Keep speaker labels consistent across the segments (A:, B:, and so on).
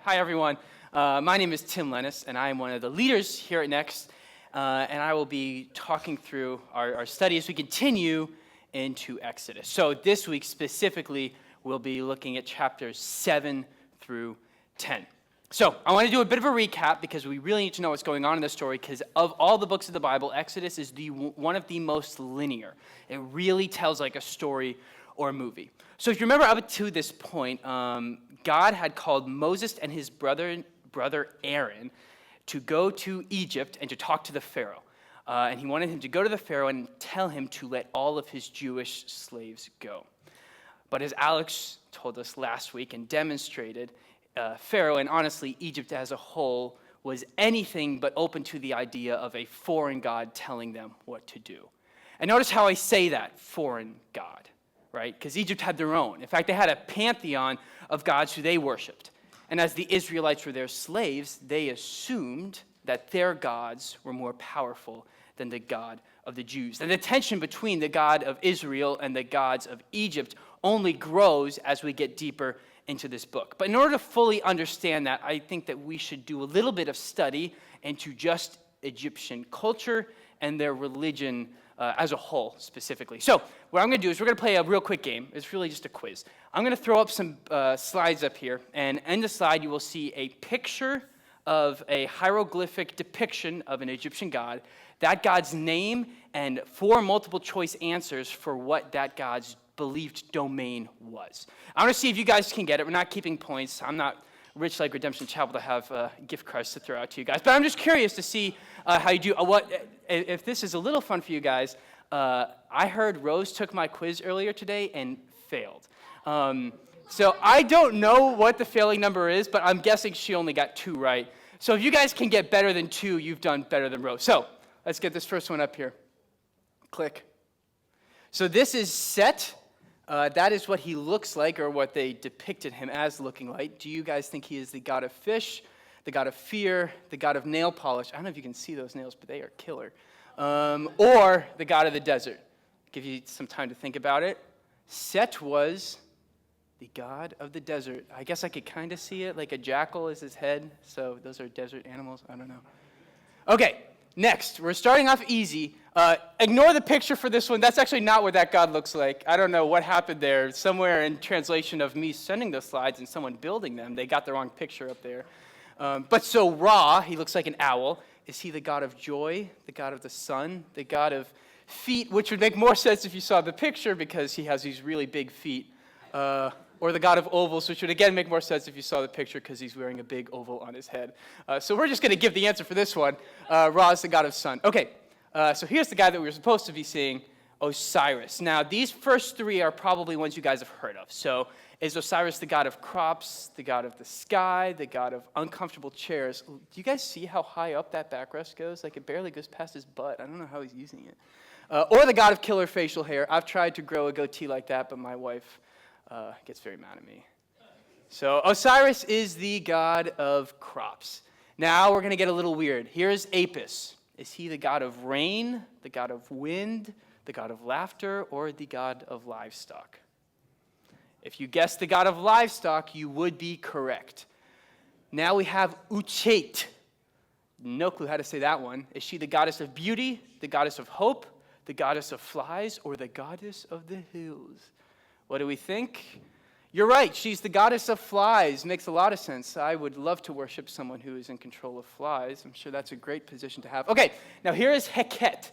A: Hi everyone. My name is Tim Lenes, and I am one of the leaders here at Next, and I will be talking through our study as we continue into Exodus. So this week specifically, we'll be looking at chapters 7 through 10. So I want to do a bit of a recap because we really need to know what's going on in this story, because of all the books of the Bible, Exodus is one of the most linear. It really tells like a story or a movie. So if you remember up to this point, God had called Moses and his brother Aaron to go to Egypt and to talk to the Pharaoh. And he wanted him to go to the Pharaoh and tell him to let all of his Jewish slaves go. But as Alex told us last week and demonstrated, Pharaoh, and honestly Egypt as a whole, was anything but open to the idea of a foreign god telling them what to do. And notice how I say that, foreign god, right? Because Egypt had their own. In fact, they had a pantheon of gods who they worshipped. And as the Israelites were their slaves, they assumed that their gods were more powerful than the God of the Jews. And the tension between the God of Israel and the gods of Egypt only grows as we get deeper into this book. But in order to fully understand that, I think that we should do a little bit of study into just Egyptian culture and their religion as a whole, specifically. So what I'm going to do is we're going to play a real quick game. It's really just a quiz. I'm going to throw up some slides up here, and in the slide you will see a picture of a hieroglyphic depiction of an Egyptian god, that god's name, and 4 multiple choice answers for what that god's believed domain was. I want to see if you guys can get it. We're not keeping points. I'm not rich like Redemption Chapel to have gift cards to throw out to you guys. But I'm just curious to see how you do. If this is a little fun for you guys, I heard Rose took my quiz earlier today and failed. So I don't know what the failing number is, but I'm guessing she only got 2 right. So if you guys can get better than 2, you've done better than Rose. So let's get this first one up here. Click. So this is Set. That is what he looks like, or what they depicted him as looking like. Do you guys think he is the god of fish, the god of fear, the god of nail polish? I don't know if you can see those nails, but they are killer. Or the god of the desert? Give you some time to think about it. Set was the god of the desert. I guess I could kind of see it, like a jackal is his head. So those are desert animals. I don't know. Okay, next. We're starting off easy. Ignore the picture for this one. That's actually not what that god looks like. I don't know what happened there. Somewhere in translation of me sending the slides and someone building them, they got the wrong picture up there. But so Ra, he looks like an owl. Is he the god of joy, the god of the sun, the god of feet, which would make more sense if you saw the picture because he has these really big feet. Or the god of ovals, which would again make more sense if you saw the picture because he's wearing a big oval on his head. So we're just going to give the answer for this one. Ra is the god of sun. Okay. So here's the guy that we were supposed to be seeing, Osiris. Now, these first 3 are probably ones you guys have heard of. So is Osiris the god of crops, the god of the sky, the god of uncomfortable chairs? Do you guys see how high up that backrest goes? Like, it barely goes past his butt. I don't know how he's using it. Or the god of killer facial hair. I've tried to grow a goatee like that, but my wife gets very mad at me. So Osiris is the god of crops. Now we're going to get a little weird. Here's Apis. Is he the god of rain, the god of wind, the god of laughter, or the god of livestock? If you guessed the god of livestock, you would be correct. Now we have Uchait. No clue how to say that one. Is she the goddess of beauty, the goddess of hope, the goddess of flies, or the goddess of the hills? What do we think? You're right, she's the goddess of flies. Makes a lot of sense. I would love to worship someone who is in control of flies. I'm sure that's a great position to have. Okay, now here is Heket.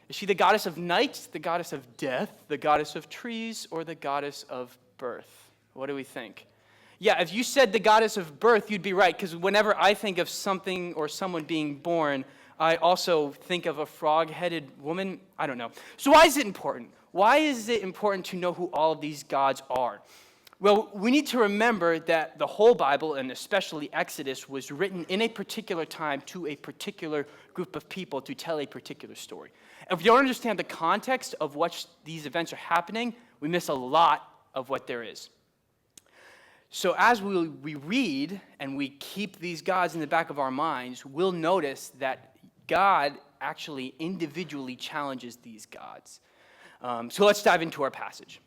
A: Is she the goddess of night, the goddess of death, the goddess of trees, or the goddess of birth? What do we think? Yeah, if you said the goddess of birth, you'd be right, because whenever I think of something or someone being born, I also think of a frog-headed woman. I don't know. So why is it important? Why is it important to know who all of these gods are? Well, we need to remember that the whole Bible, and especially Exodus, was written in a particular time to a particular group of people to tell a particular story. If you don't understand the context of what these events are happening, we miss a lot of what there is. So as we read and we keep these gods in the back of our minds, we'll notice that God actually individually challenges these gods. So let's dive into our passage.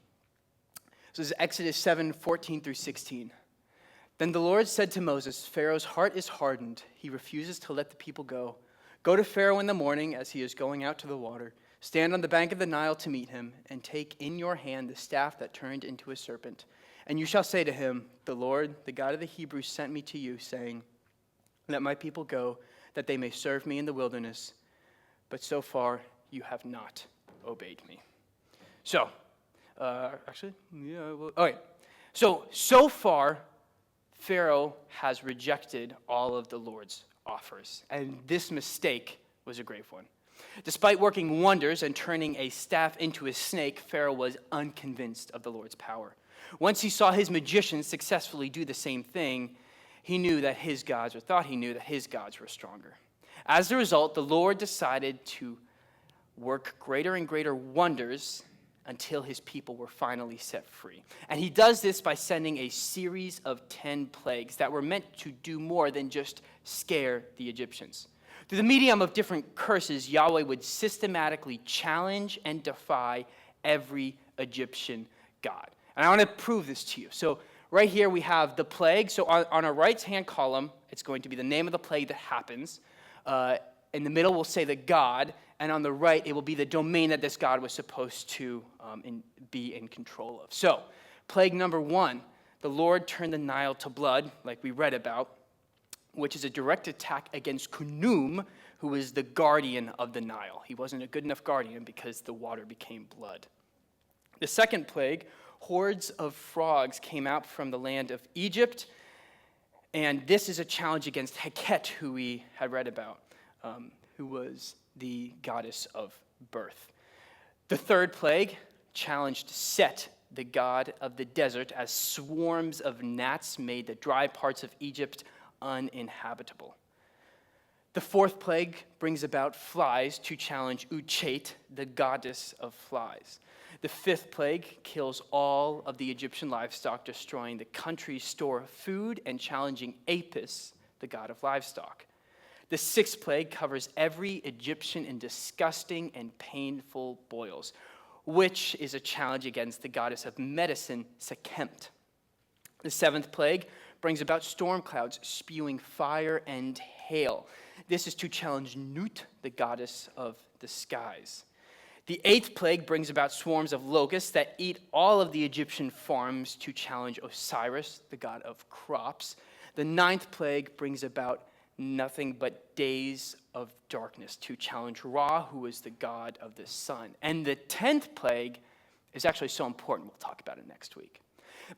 A: So this is Exodus 7:14 through 16. Then the Lord said to Moses, Pharaoh's heart is hardened. He refuses to let the people go. Go to Pharaoh in the morning as he is going out to the water. Stand on the bank of the Nile to meet him, and take in your hand the staff that turned into a serpent. And you shall say to him, the Lord, the God of the Hebrews, sent me to you, saying, let my people go, that they may serve me in the wilderness. But so far you have not obeyed me. So far, Pharaoh has rejected all of the Lord's offers, and this mistake was a grave one. Despite working wonders and turning a staff into a snake, Pharaoh was unconvinced of the Lord's power. Once he saw his magicians successfully do the same thing, he knew that his gods, or thought he knew that his gods were stronger. As a result, the Lord decided to work greater and greater wonders until his people were finally set free. And he does this by sending a series of 10 plagues that were meant to do more than just scare the Egyptians. Through the medium of different curses, Yahweh would systematically challenge and defy every Egyptian god. And I want to prove this to you. So right here we have the plague. So on our right-hand column, it's going to be the name of the plague that happens. In the middle, we'll say the god. And on the right, it will be the domain that this god was supposed to be in control of. So, plague number 1, the Lord turned the Nile to blood, like we read about, which is a direct attack against Khnum, who was the guardian of the Nile. He wasn't a good enough guardian because the water became blood. The second plague, hordes of frogs came out from the land of Egypt, and this is a challenge against Heket, who we had read about, who was the goddess of birth. The third plague challenged Set, the god of the desert, as swarms of gnats made the dry parts of Egypt uninhabitable. The fourth plague brings about flies to challenge Uchet, the goddess of flies. The fifth plague kills all of the Egyptian livestock, destroying the country's store of food and challenging Apis, the god of livestock. The sixth plague covers every Egyptian in disgusting and painful boils, which is a challenge against the goddess of medicine, Sekhemt. The seventh plague brings about storm clouds spewing fire and hail. This is to challenge Nut, the goddess of the skies. The eighth plague brings about swarms of locusts that eat all of the Egyptian farms to challenge Osiris, the god of crops. The ninth plague brings about nothing but days of darkness to challenge Ra, who is the god of the sun. And the 10th plague is actually so important, we'll talk about it next week.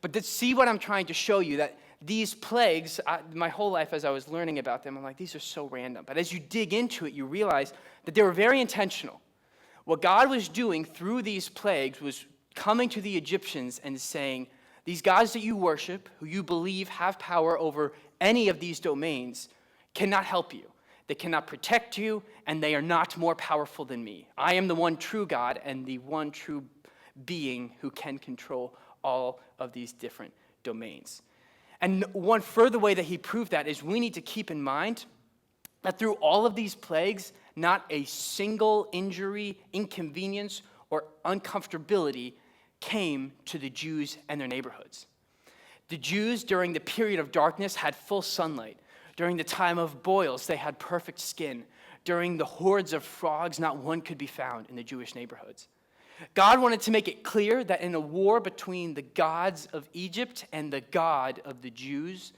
A: But to see what I'm trying to show you, that these plagues, my whole life as I was learning about them, I'm like, these are so random. But as you dig into it, you realize that they were very intentional. What God was doing through these plagues was coming to the Egyptians and saying, these gods that you worship, who you believe have power over any of these domains, cannot help you. They cannot protect you, and they are not more powerful than me. I am the one true God and the one true being who can control all of these different domains. And one further way that he proved that is we need to keep in mind that through all of these plagues, not a single injury, inconvenience, or uncomfortability came to the Jews and their neighborhoods. The Jews, during the period of darkness, had full sunlight. During the time of boils, they had perfect skin. During the hordes of frogs, not one could be found in the Jewish neighborhoods. God wanted to make it clear that in a war between the gods of Egypt and the God of the Jews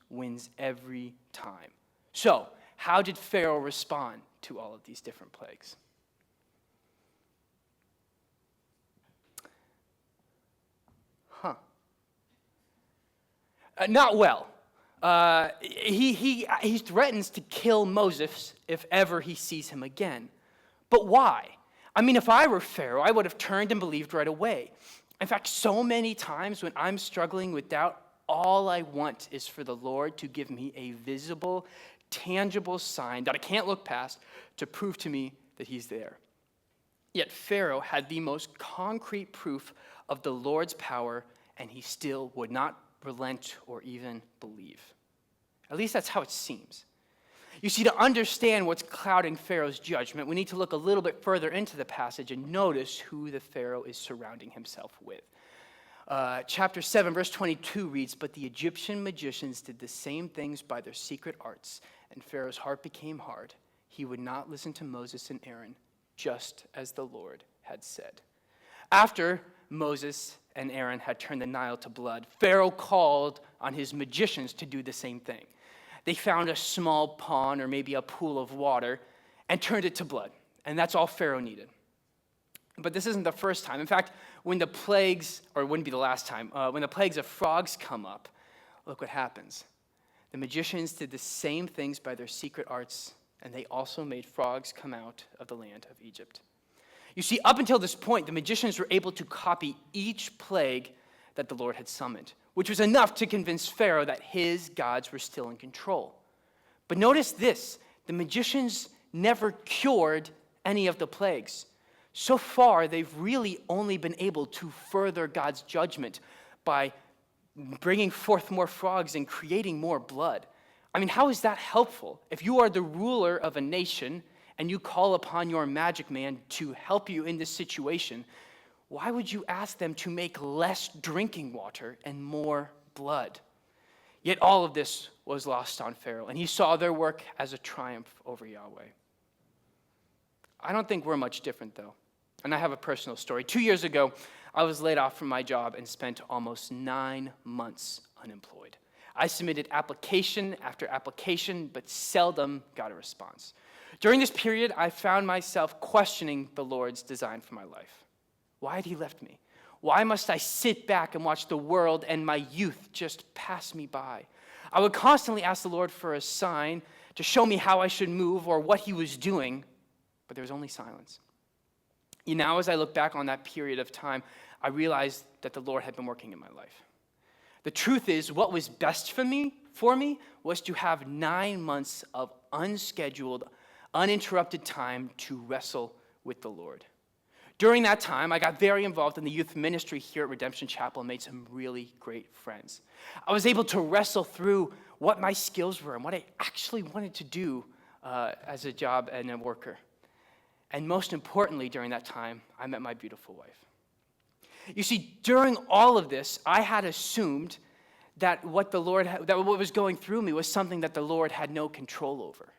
A: wins every time. So, how did Pharaoh respond to all of these different plagues? Not well. He threatens to kill Moses if ever he sees him again. But why? I mean, if I were Pharaoh, I would have turned and believed right away. In fact, so many times when I'm struggling with doubt, all I want is for the Lord to give me a visible, tangible sign that I can't look past to prove to me that he's there. Yet Pharaoh had the most concrete proof of the Lord's power, and he still would not relent or even believe. At least that's how it seems. You see, to understand what's clouding Pharaoh's judgment, we need to look a little bit further into the passage and notice who the Pharaoh is surrounding himself with. Chapter 7, verse 22 reads, "But the Egyptian magicians did the same things by their secret arts, and Pharaoh's heart became hard. He would not listen to Moses and Aaron, just as the Lord had said." After Moses and Aaron had turned the Nile to blood, Pharaoh called on his magicians to do the same thing. They found a small pond or maybe a pool of water and turned it to blood. And that's all Pharaoh needed. But this isn't the first time. In fact, when the plagues, or it wouldn't be the last time, when the plagues of frogs come up, look what happens. The magicians did the same things by their secret arts, and they also made frogs come out of the land of Egypt. You see, up until this point, the magicians were able to copy each plague that the Lord had summoned, which was enough to convince Pharaoh that his gods were still in control. But notice this, the magicians never cured any of the plagues. So far, they've really only been able to further God's judgment by bringing forth more frogs and creating more blood. I mean, how is that helpful? If you are the ruler of a nation and you call upon your magic man to help you in this situation, why would you ask them to make less drinking water and more blood? Yet all of this was lost on Pharaoh, and he saw their work as a triumph over Yahweh. I don't think we're much different, though. And I have a personal story. 2 years ago, I was laid off from my job and spent almost 9 months unemployed. I submitted application after application, but seldom got a response. During this period, I found myself questioning the Lord's design for my life. Why had he left me? Why must I sit back and watch the world and my youth just pass me by? I would constantly ask the Lord for a sign to show me how I should move or what he was doing, but there was only silence. Now, as I look back on that period of time, I realized that the Lord had been working in my life. The truth is, what was best for me was to have 9 months of unscheduled, uninterrupted time to wrestle with the Lord. During that time, I got very involved in the youth ministry here at Redemption Chapel and made some really great friends. I was able to wrestle through what my skills were and what I actually wanted to do as a job and a worker. And most importantly, during that time, I met my beautiful wife. You see, during all of this, I had assumed that what was going through me was something that the Lord had no control over.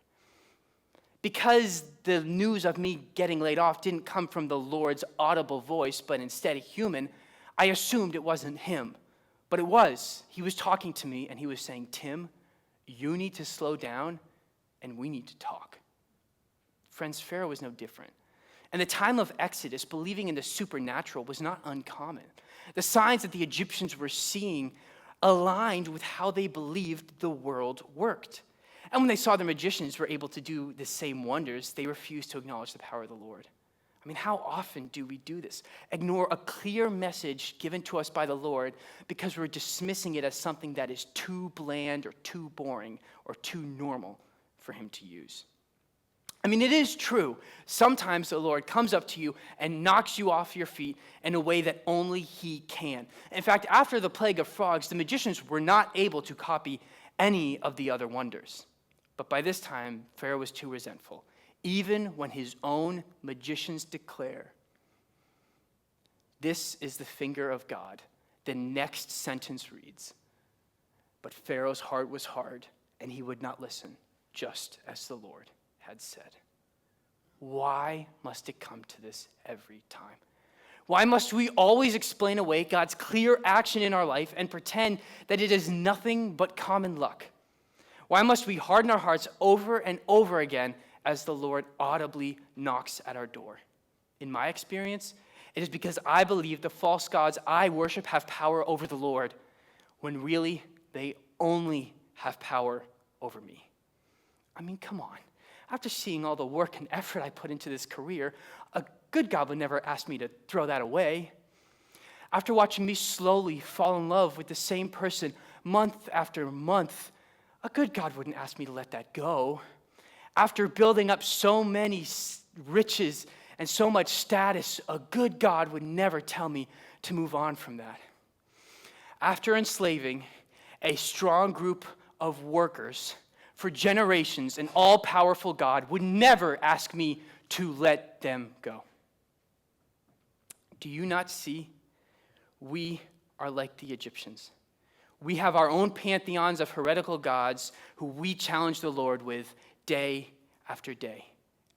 A: Because the news of me getting laid off didn't come from the Lord's audible voice, but instead a human, I assumed it wasn't him. But it was. He was talking to me, and he was saying, "Tim, you need to slow down, and we need to talk." Friends, Pharaoh was no different. In the time of Exodus, believing in the supernatural was not uncommon. The signs that the Egyptians were seeing aligned with how they believed the world worked. And when they saw the magicians were able to do the same wonders, they refused to acknowledge the power of the Lord. I mean, how often do we do this? Ignore a clear message given to us by the Lord because we're dismissing it as something that is too bland or too boring or too normal for him to use. I mean, it is true. Sometimes the Lord comes up to you and knocks you off your feet in a way that only he can. In fact, after the plague of frogs, the magicians were not able to copy any of the other wonders. But by this time, Pharaoh was too resentful, even when his own magicians declare, "This is the finger of God." The next sentence reads, "But Pharaoh's heart was hard, and he would not listen, just as the Lord had said." Why must it come to this every time? Why must we always explain away God's clear action in our life and pretend that it is nothing but common luck? Why must we harden our hearts over and over again as the Lord audibly knocks at our door? In my experience, it is because I believe the false gods I worship have power over the Lord, when really they only have power over me. I mean, come on. After seeing all the work and effort I put into this career, a good God would never ask me to throw that away. After watching me slowly fall in love with the same person month after month, a good God wouldn't ask me to let that go. After building up so many riches and so much status, a good God would never tell me to move on from that. After enslaving a strong group of workers for generations, an all-powerful God would never ask me to let them go. Do you not see? We are like the Egyptians. We have our own pantheons of heretical gods who we challenge the Lord with day after day.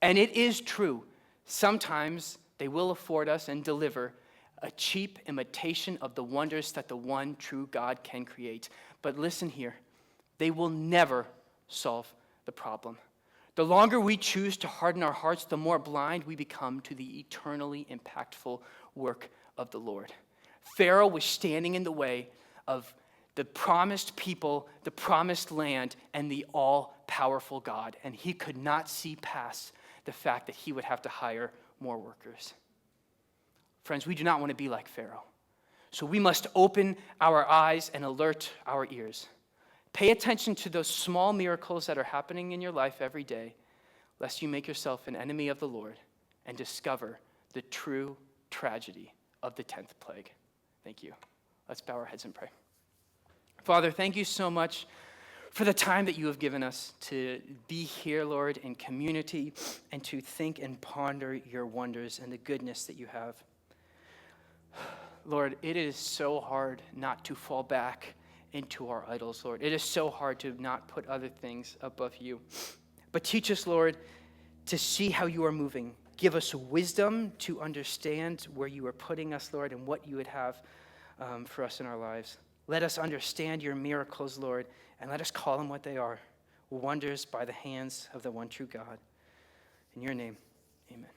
A: And it is true, sometimes they will afford us and deliver a cheap imitation of the wonders that the one true God can create. But listen here, they will never solve the problem. The longer we choose to harden our hearts, the more blind we become to the eternally impactful work of the Lord. Pharaoh was standing in the way of the promised people, the promised land, and the all-powerful God. And he could not see past the fact that he would have to hire more workers. Friends, we do not want to be like Pharaoh. So we must open our eyes and alert our ears. Pay attention to those small miracles that are happening in your life every day, lest you make yourself an enemy of the Lord and discover the true tragedy of the 10th plague. Thank you. Let's bow our heads and pray. Father, thank you so much for the time that you have given us to be here, Lord, in community and to think and ponder your wonders and the goodness that you have. Lord, it is so hard not to fall back into our idols, Lord. It is so hard to not put other things above you. But teach us, Lord, to see how you are moving. Give us wisdom to understand where you are putting us, Lord, and what you would have for us in our lives. Let us understand your miracles, Lord, and let us call them what they are, wonders by the hands of the one true God. In your name, amen.